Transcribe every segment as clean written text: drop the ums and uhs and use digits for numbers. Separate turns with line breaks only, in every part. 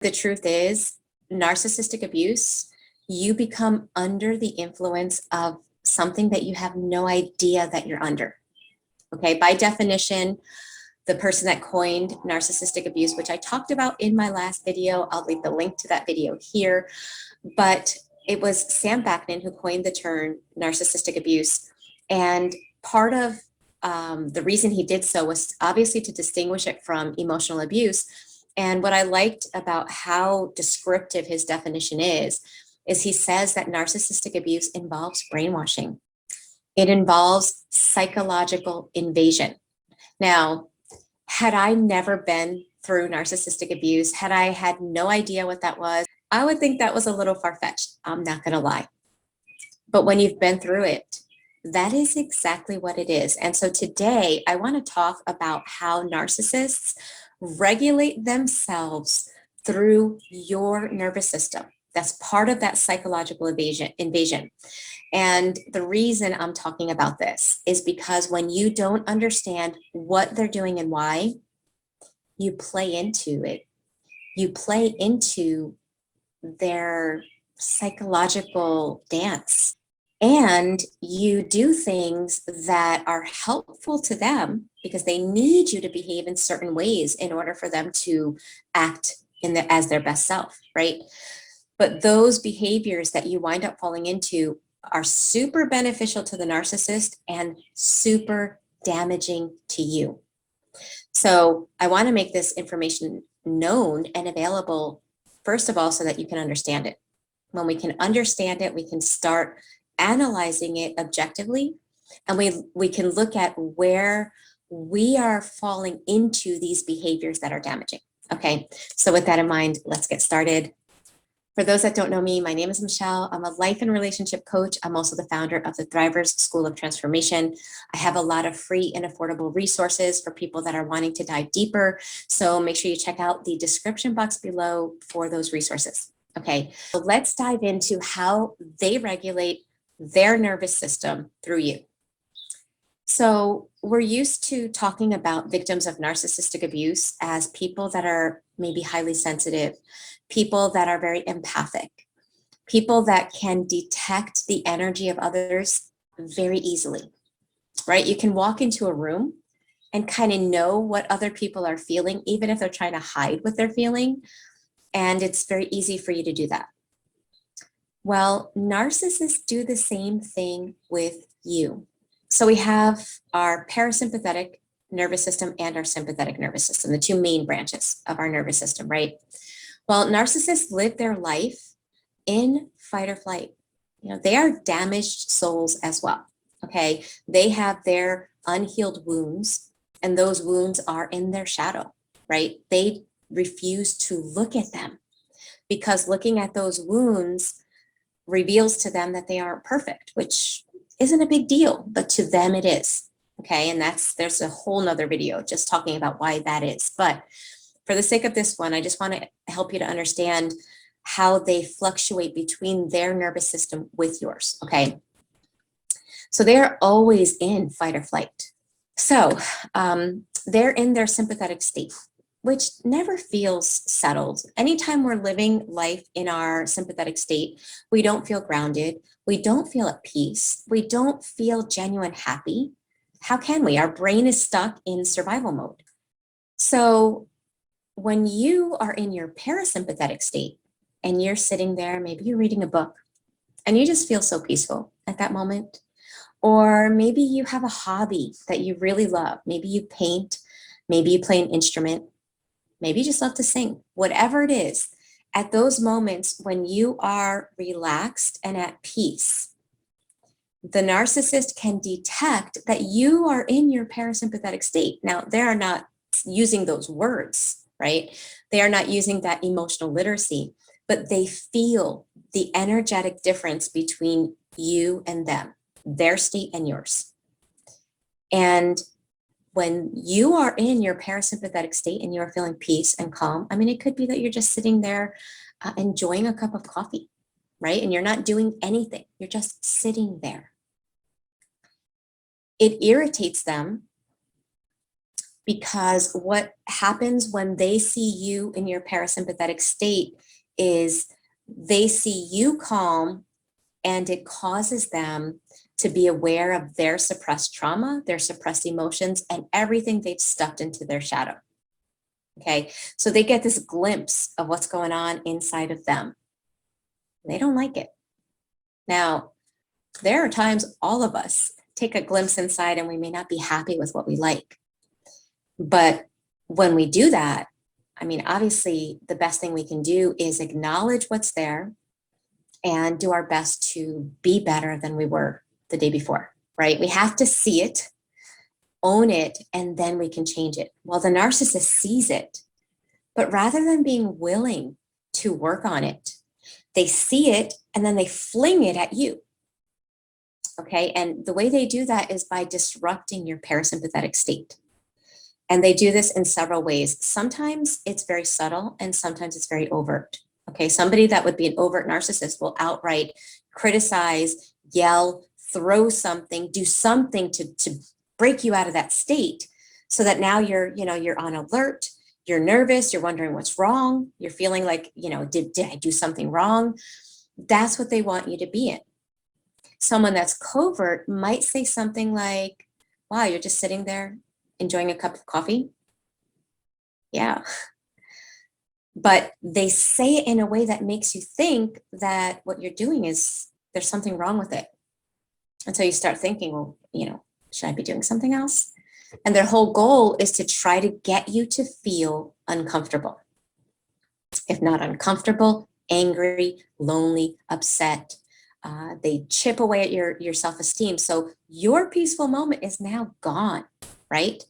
The truth is, narcissistic abuse, you become under the influence of something that you have no idea that you're under. Okay, by definition, the person that coined narcissistic abuse, which I talked about in my last video, I'll leave the link to that video here, but it was Sam Vaknin who coined the term narcissistic abuse. And part of the reason he did so was obviously to distinguish it from emotional abuse. And what I liked about how descriptive his definition is he says that narcissistic abuse involves brainwashing. It involves psychological invasion. Now, had I never been through narcissistic abuse, had I had no idea what that was, I would think that was a little far-fetched. I'm not going to lie. But when you've been through it, that is exactly what it is. And so today I want to talk about how narcissists regulate themselves through your nervous system. That's part of that psychological invasion. And the reason I'm talking about this is because when you don't understand what they're doing and why, you play into it. You play into their psychological dance. And you do things that are helpful to them because they need you to behave in certain ways in order for them to act as their best self, right? But those behaviors that you wind up falling into are super beneficial to the narcissist and super damaging to you. So I want to make this information known and available, first of all, so that you can understand it. When we can understand it, we can start analyzing it objectively, and we can look at where we are falling into these behaviors that are damaging. Okay, so with that in mind, let's get started. For those that don't know me, my name is Michele. I'm a life and relationship coach. I'm also the founder of the Thrivers School of Transformation. I have a lot of free and affordable resources for people that are wanting to dive deeper. So make sure you check out the description box below for those resources. Okay, so let's dive into how they regulate their nervous system through you. So we're used to talking about victims of narcissistic abuse as people that are maybe highly sensitive, people that are very empathic, people that can detect the energy of others very easily, right? You can walk into a room and kind of know what other people are feeling, even if they're trying to hide what they're feeling. And it's very easy for you to do that. Well, narcissists do the same thing with you. So we have our parasympathetic nervous system and our sympathetic nervous system, the two main branches of our nervous system, right? Well, narcissists live their life in fight or flight. You know, they are damaged souls as well, okay? They have their unhealed wounds, and those wounds are in their shadow, right? They refuse to look at them because looking at those wounds reveals to them that they aren't perfect, which isn't a big deal, but to them it is, okay? And there's a whole nother video just talking about why that is. But for the sake of this one, I just want to help you to understand how they fluctuate between their nervous system with yours, okay? So they're always in fight or flight. So they're in their sympathetic state, which never feels settled. Anytime we're living life in our sympathetic state, we don't feel grounded. We don't feel at peace. We don't feel genuine happy. How can we? Our brain is stuck in survival mode. So when you are in your parasympathetic state and you're sitting there, maybe you're reading a book and you just feel so peaceful at that moment, or maybe you have a hobby that you really love. Maybe you paint, maybe you play an instrument, maybe you just love to sing, whatever it is. At those moments when you are relaxed and at peace, the narcissist can detect that you are in your parasympathetic state. Now, they are not using those words, right? They are not using that emotional literacy, but they feel the energetic difference between you and them, their state and yours. And when you are in your parasympathetic state and you're feeling peace and calm, I mean, it could be that you're just sitting there enjoying a cup of coffee, right? And you're not doing anything. You're just sitting there. It irritates them because what happens when they see you in your parasympathetic state is they see you calm, and it causes them to be aware of their suppressed trauma, their suppressed emotions, and everything they've stuffed into their shadow. Okay, so they get this glimpse of what's going on inside of them. They don't like it. Now, there are times all of us take a glimpse inside and we may not be happy with what we like. But when we do that, I mean, obviously, the best thing we can do is acknowledge what's there and do our best to be better than we were the day before, right? We have to see it, own it, and then we can change it. Well, the narcissist sees it, but rather than being willing to work on it, they see it and then they fling it at you. Okay, and the way they do that is by disrupting your parasympathetic state. And they do this in several ways. Sometimes it's very subtle and sometimes it's very overt. Okay, somebody that would be an overt narcissist will outright criticize, yell, throw something, do something to break you out of that state, so that now you're on alert, you're nervous, you're wondering what's wrong, you're feeling like, did I do something wrong? That's what they want you to be in. Someone that's covert might say something like, wow, you're just sitting there enjoying a cup of coffee? Yeah. But they say it in a way that makes you think that what you're doing is, there's something wrong with it. And so you start thinking, well, should I be doing something else? And their whole goal is to try to get you to feel uncomfortable. If not uncomfortable, angry, lonely, upset. They chip away at your self-esteem. So your peaceful moment is now gone, right?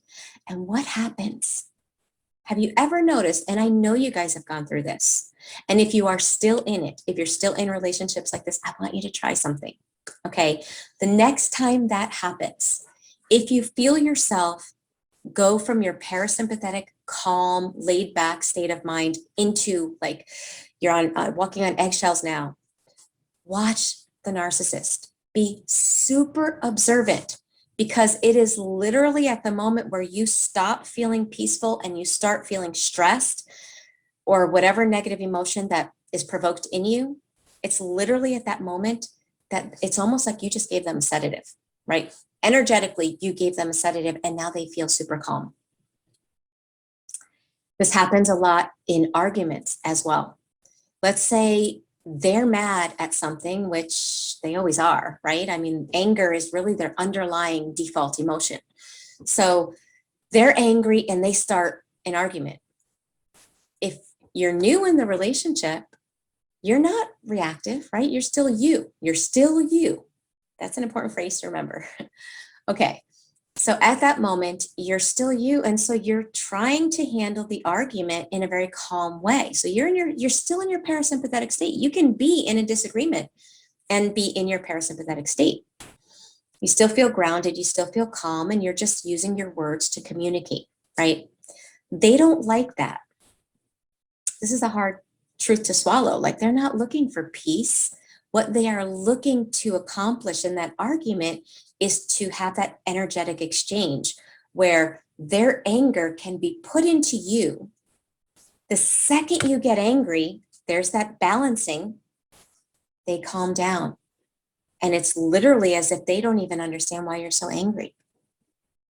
And what happens? Have you ever noticed, and I know you guys have gone through this, and if you are still in it, if you're still in relationships like this, I want you to try something, okay? The next time that happens, if you feel yourself go from your parasympathetic, calm, laid back state of mind into like you're on walking on eggshells now, watch the narcissist. Be super observant, because it is literally at the moment where you stop feeling peaceful and you start feeling stressed or whatever negative emotion that is provoked in you. It's literally at that moment that it's almost like you just gave them a sedative, right? Energetically, you gave them a sedative and now they feel super calm. This happens a lot in arguments as well. Let's say they're mad at something, which they always are, right? I mean, anger is really their underlying default emotion. So they're angry and they start an argument. If you're new in the relationship, you're not reactive, right? You're still you. You're still you. That's an important phrase to remember. Okay. So at that moment, you're still you. And so you're trying to handle the argument in a very calm way. So you're still in your parasympathetic state. You can be in a disagreement and be in your parasympathetic state. You still feel grounded, you still feel calm, and you're just using your words to communicate, right? They don't like that. This is a hard truth to swallow. Like, they're not looking for peace. What they are looking to accomplish in that argument is to have that energetic exchange where their anger can be put into you. The second you get angry, there's that balancing, they calm down. And it's literally as if they don't even understand why you're so angry.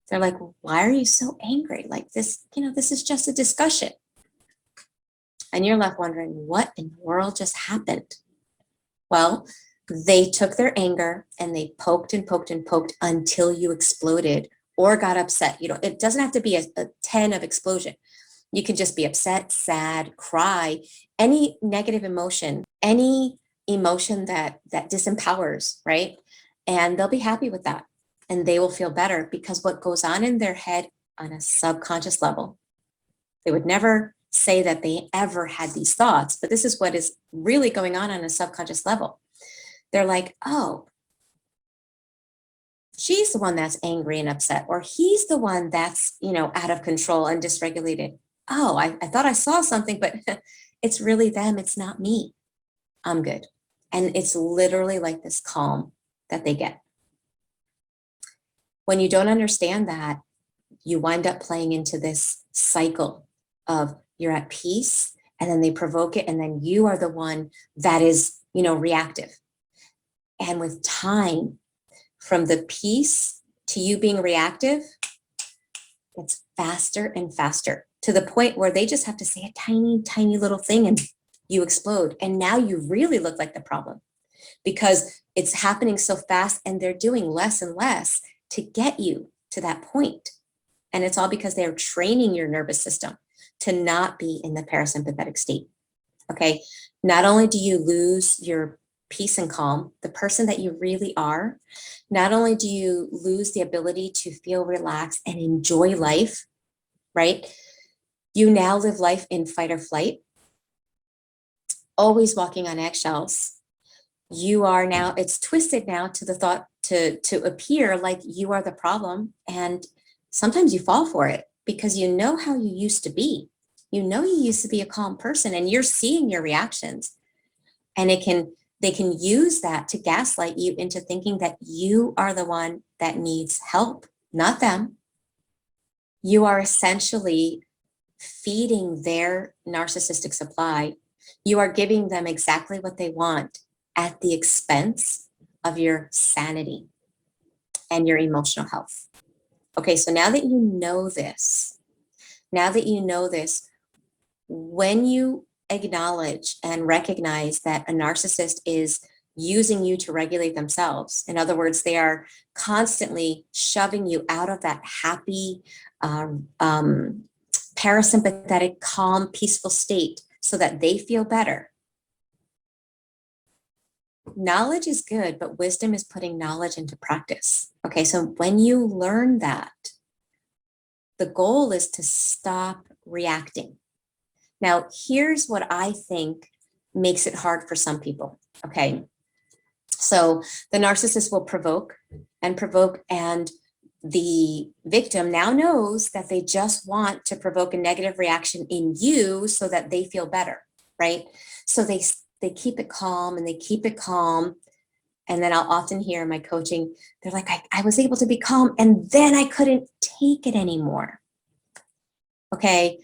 They're like, why are you so angry? Like this, this is just a discussion. And you're left wondering, what in the world just happened? Well, they took their anger and they poked and poked and poked until you exploded or got upset. It doesn't have to be a 10 of explosion. You can just be upset, sad, cry, any negative emotion, any emotion that disempowers, right? And they'll be happy with that. And they will feel better, because what goes on in their head on a subconscious level, they would never say that they ever had these thoughts, but this is what is really going on a subconscious level. They're like, oh, she's the one that's angry and upset, or he's the one that's, out of control and dysregulated. Oh, I thought I saw something, but it's really them. It's not me. I'm good. And it's literally like this calm that they get. When you don't understand that, you wind up playing into this cycle of you're at peace, and then they provoke it, and then you are the one that is, reactive. And with time, from the peace to you being reactive, it's faster and faster, to the point where they just have to say a tiny, tiny little thing and you explode. And now you really look like the problem, because it's happening so fast and they're doing less and less to get you to that point. And it's all because they're training your nervous system to not be in the parasympathetic state. Okay. Not only do you lose your peace and calm, the person that you really are, not only do you lose the ability to feel relaxed and enjoy life, right? You now live life in fight or flight, always walking on eggshells. You are now, it's twisted now to the thought to appear like you are the problem. And sometimes you fall for it because you know how you used to be. You know, you used to be a calm person, and you're seeing your reactions, and they can use that to gaslight you into thinking that you are the one that needs help, not them. You are essentially feeding their narcissistic supply. You are giving them exactly what they want at the expense of your sanity and your emotional health. Okay, so now that you know this, when you acknowledge and recognize that a narcissist is using you to regulate themselves, in other words, they are constantly shoving you out of that happy, parasympathetic, calm, peaceful state so that they feel better. Knowledge is good, but wisdom is putting knowledge into practice. Okay, so when you learn that, the goal is to stop reacting. Now, here's what I think makes it hard for some people, okay? So the narcissist will provoke, and the victim now knows that they just want to provoke a negative reaction in you so that they feel better, right? So they keep it calm, and they keep it calm. And then I'll often hear in my coaching, they're like, I was able to be calm, and then I couldn't take it anymore. Okay.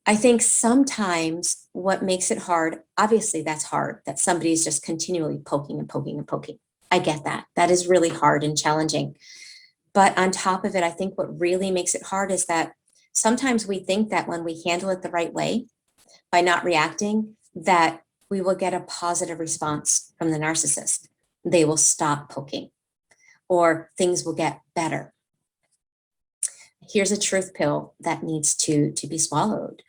I think sometimes what makes it hard, obviously that's hard, that somebody's just continually poking and poking and poking. I get that. That is really hard and challenging. But on top of it, I think what really makes it hard is that sometimes we think that when we handle it the right way, by not reacting, that we will get a positive response from the narcissist. They will stop poking, or things will get better. Here's a truth pill that needs to be swallowed.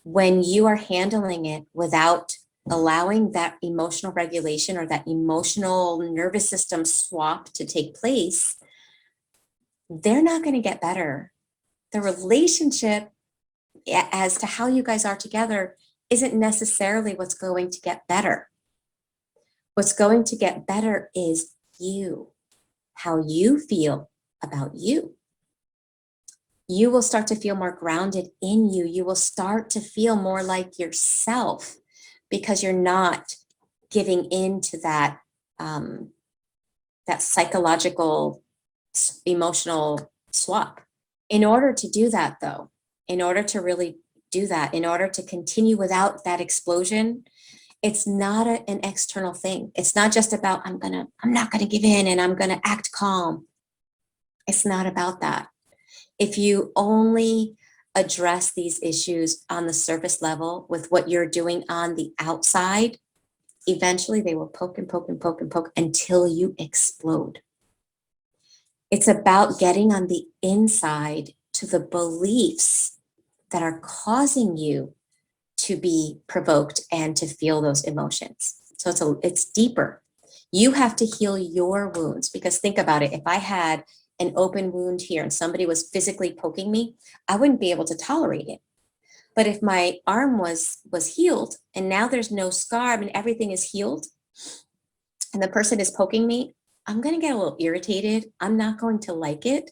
When you are handling it without allowing that emotional regulation or that emotional nervous system swap to take place, they're not going to get better. The relationship as to how you guys are together isn't necessarily what's going to get better. What's going to get better is you, how you feel about you. You will start to feel more grounded in you. You will start to feel more like yourself because you're not giving in to that, that psychological, emotional swap. In order to do that, though, in order to really do that, in order to continue without that explosion, it's not an external thing. It's not just about, I'm not gonna give in and I'm gonna act calm. It's not about that. If you only address these issues on the surface level with what you're doing on the outside, eventually they will poke and poke and poke and poke until you explode. It's about getting on the inside to the beliefs that are causing you to be provoked and to feel those emotions. So it's deeper. You have to heal your wounds, because think about it. If I had an open wound here and somebody was physically poking me, I wouldn't be able to tolerate it. But if my arm was healed and now there's no scar, I mean, everything is healed, and the person is poking me, I'm going to get a little irritated. I'm not going to like it,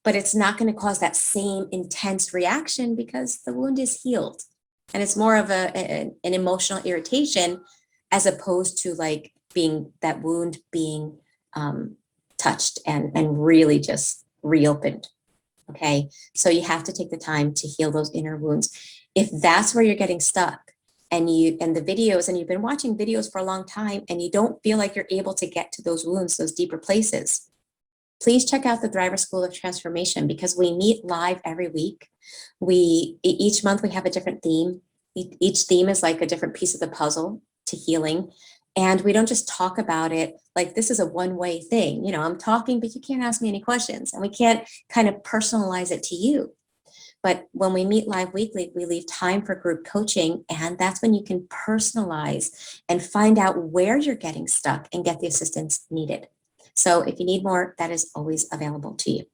but it's not going to cause that same intense reaction because the wound is healed. And it's more of an emotional irritation as opposed to like being that wound being touched and really just reopened. Okay, so you have to take the time to heal those inner wounds. If that's where you're getting stuck, and the videos, and you've been watching videos for a long time, and you don't feel like you're able to get to those wounds, those deeper places, please check out the Thriver School of Transformation, because we meet live every week. Each month we have a different theme. Each theme is like a different piece of the puzzle to healing. And we don't just talk about it like this is a one-way thing. You know, I'm talking, but you can't ask me any questions, and we can't kind of personalize it to you. But when we meet live weekly, we leave time for group coaching, and that's when you can personalize and find out where you're getting stuck and get the assistance needed. So if you need more, that is always available to you.